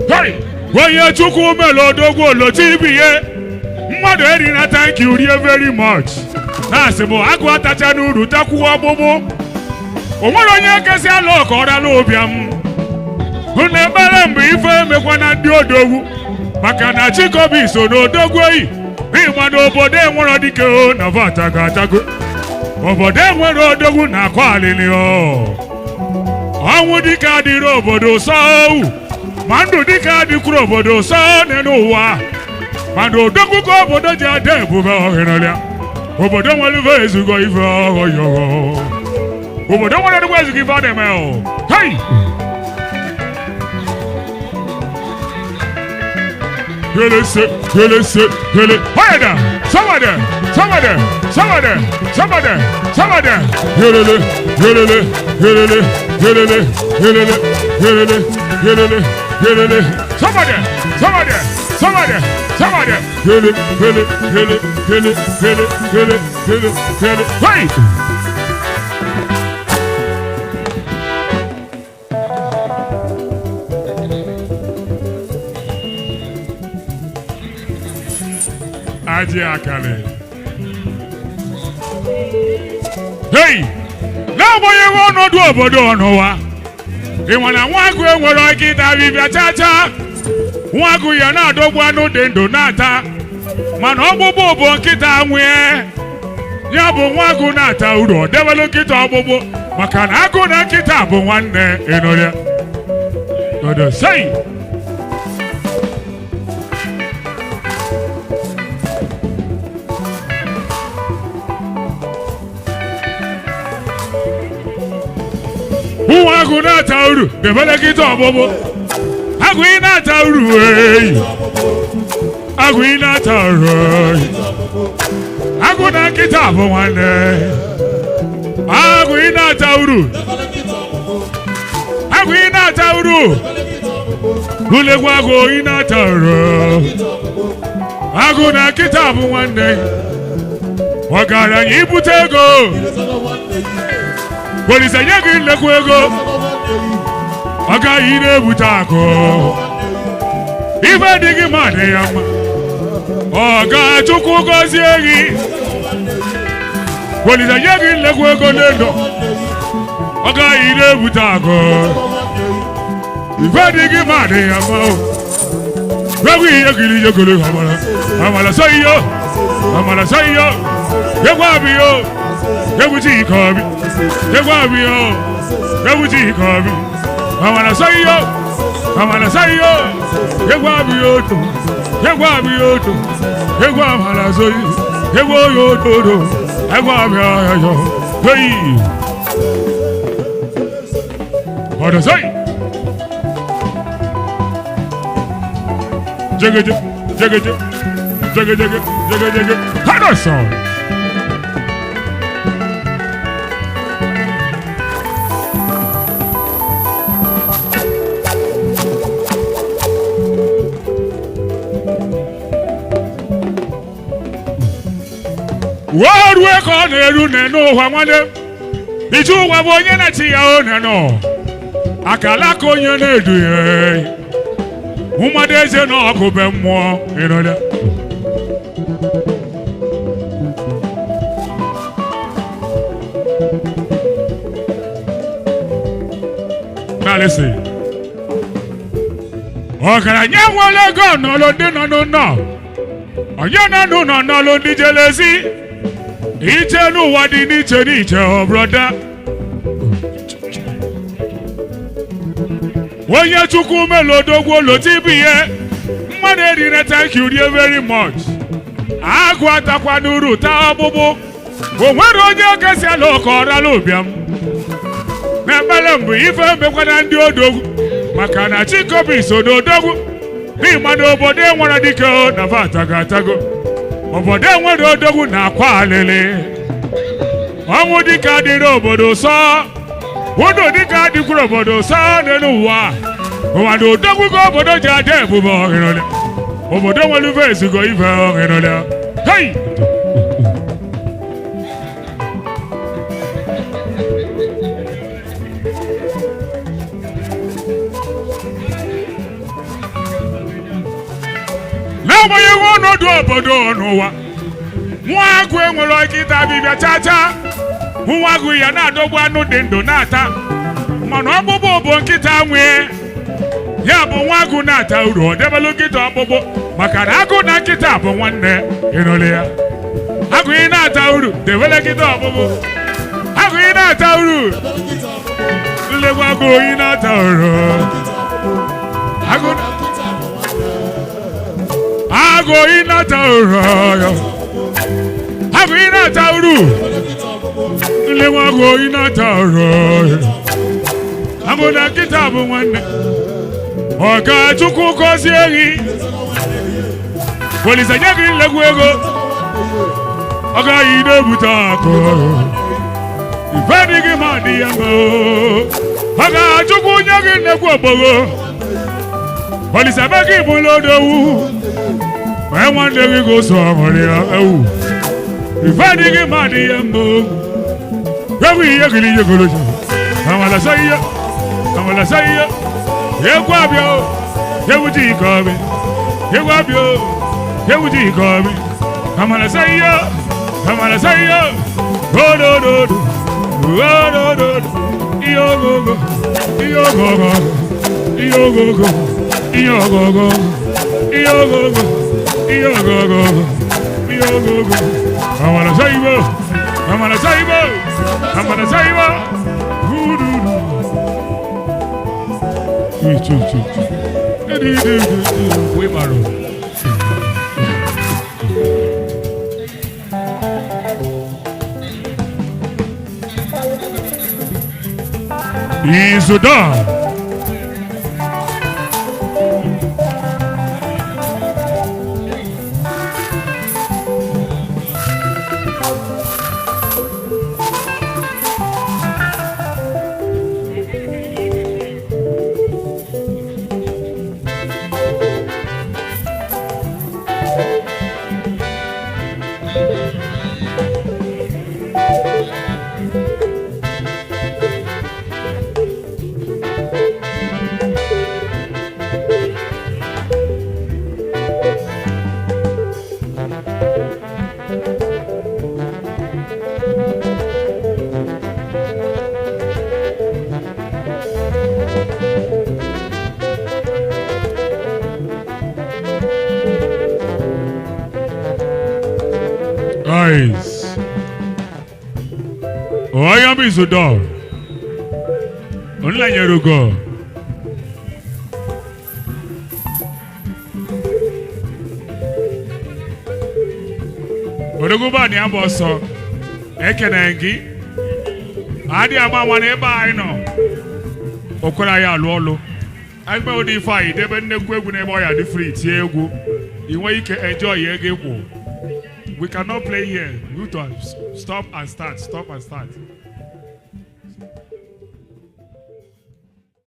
Hey, Onye Chikobi Odogwu Lotibiye. Mmadụ eri na thank you very much. Na-asị bụ agụ atacha n'uru takwuo ọgbụgbụ. O nwere onye kesị ala ka ọ rala ụbịam. Unu ebere mgbe ife emekwa na ndị Odogwu. Maka na Chikobi so n'Odogwu oyi. Ịma na obodo enwere dike o na vata ga-atago. Obodo enwere Odogwu na-akọ alịlị o. Ọnwụ dike adịrị obodo sọ owu. Ma ndụ dike adịkwuru obodo sọ n'ụwa. Mana Odogwu ka obodo ji ada ebube ọhịrịlịa. Obodo nwere ife ezugo ife ọhụrụ. Obodo nwere nnukwu ezugo ife ọ na-eme o. Hey! Hele. Hold on! Somebody! Hele. Hey! Aji akale. Hey! Na-agbanyeghị ọnọdụ obodo ọnụwa. Ị nwa na nwa agụ enwere ọkịta bibịa chacha. Nwa agụ ya na-adọgbu anụ dị ndụ na-ata. Mana ọgbụgbụ bụ nkịta nwee. Ya bụ nwa agụ na-ata uru ọ debelụ nkịta ọgbụgbụ. Maka na agụ na nkịta bụ nwanne ịnụrịa. Odo sei! Nwa agụ na-ata uru debele nkịta ọgbụgbụ. Agụ ị na-ata uru eyi. Agụ ị na-ata uru eyi. Agụ na nkịta bụ nwanne. Agụ ị na-ata uru. Agụ ị na-ata uru. Ulegwu agụ ị na-ata uru. Agụ na nkịta bụ nwanne. Ọgaranya ibute ego. Polisi nye gị nnekwu ego. Ọ gaghị na-ebute akụ. Ife dị gị ma dị ya mma. Ọ ga-Chukwu gọzie gị. Polisi nye gị nnekwu ego n'elu. Ọ gaghị na-ebute akụ. Ife dị gị ma dị ya mma. Egwu ihe gịrị ihe gịrị amala. Amala so iyo. Amala so iyo. Egwu abịyo. Egwu Chikobi. Egwu abịyo. Egwu Chikobi. Amala so iyo. Amala so iyo. Egwu abịyo to. Egwu abịyo to. Egwu amala so iyo. Egwu yo to. Egwu abịyo yo. Hey. Odo say. Jigga. Hada song. World work on the rune no Hamade. Did you have one at your own? No. Akalako onye na-edu ya. Ụmụada eze na ọkụ be mmụọ ịnọdụ. Now listen. Ọgaranya nwere ego n'ụlọ ndị nọ n'ụlọ. Onye nọ n'ụlọ n'ụlọ ndị jelezi. Iche n'ụwa dị n'iche ọ brọda. Onye Chikobi Odogwu Lotibiye. Mmadụ eri na thank you very much. Agụ atakwa n'uru taa ọgbụgbụ. O nwere onye kesị ala ka ọ rala ụbịam. Na-ekpere mbụ ife emekwa na ndị Odogwu. Maka na Chikobi so n'Odogwu. N'ịma na obodo enwere dike na vata ga-atago. Obodo enwere Odogwu na-akwa alịlị. Ọnwụ dike adịrị obodo sọ. Ụdụ dike adịkwuru obodo sọ n'elu ụwa. Ụwa na Odogwu ka obodo ji ada ebube ọhịrịlị. Obodo nwere ife ezugo ife ọhịrịlị. Hey! n'agbanyeghị ọnọdụ obodo n'ụwa nwa agụ enwere ọkịta bịbịa chacha nwa agụ ya na-adọgbu anụ dị ndụ na-ata mana ọkpụkpụ bụ nkịta nwee ya bụ nwa agụ na-ata uru ọ debelụ nkịta ọkpụkpụ maka na agụ na nkịta bụ nwanne ịnụle ya agụ ị na-ata uru debele nkịta ọkpụkpụ agụ ị na-ata uru nlekwa agụ ị na-ata uru agụ ị na-ata uru agụ ị na-ata uru nlekwa agụ ị na-ata uru agụ na nkịta bụ nwanne ọga Chukwu gọzie gị polisi nye gị nlegwu ego ọ gaghị na-ebute akụ ife dị gị ma dị ya mma ọga Chukwu nye gị nnekwu ogbogo polisi ebe gị bụ Odogwu wee nwanne gị goso ọmụrụ ya ewu ife dị gị ma dị ya mma ewu ihe gịrị ihe goro amalasa ihe egwu abịa egwu Chikobi egwu abịa egwu Chikobi amalasa ihe odododo ihe ogogo amalasa ihe Izuda eyes. I am Izuda. Only you go. Odogwu ba ni aboso. Ekenengi. Adi ama na ebe anyị nọ. Okwara ya alụ ọlụ. Agbe odi fai debe nnekwu egwu na ebe ọ ya dị free tie egwu. Inwe ike enjoy ego egwu. We cannot play here. You to stop and start. Stop and start.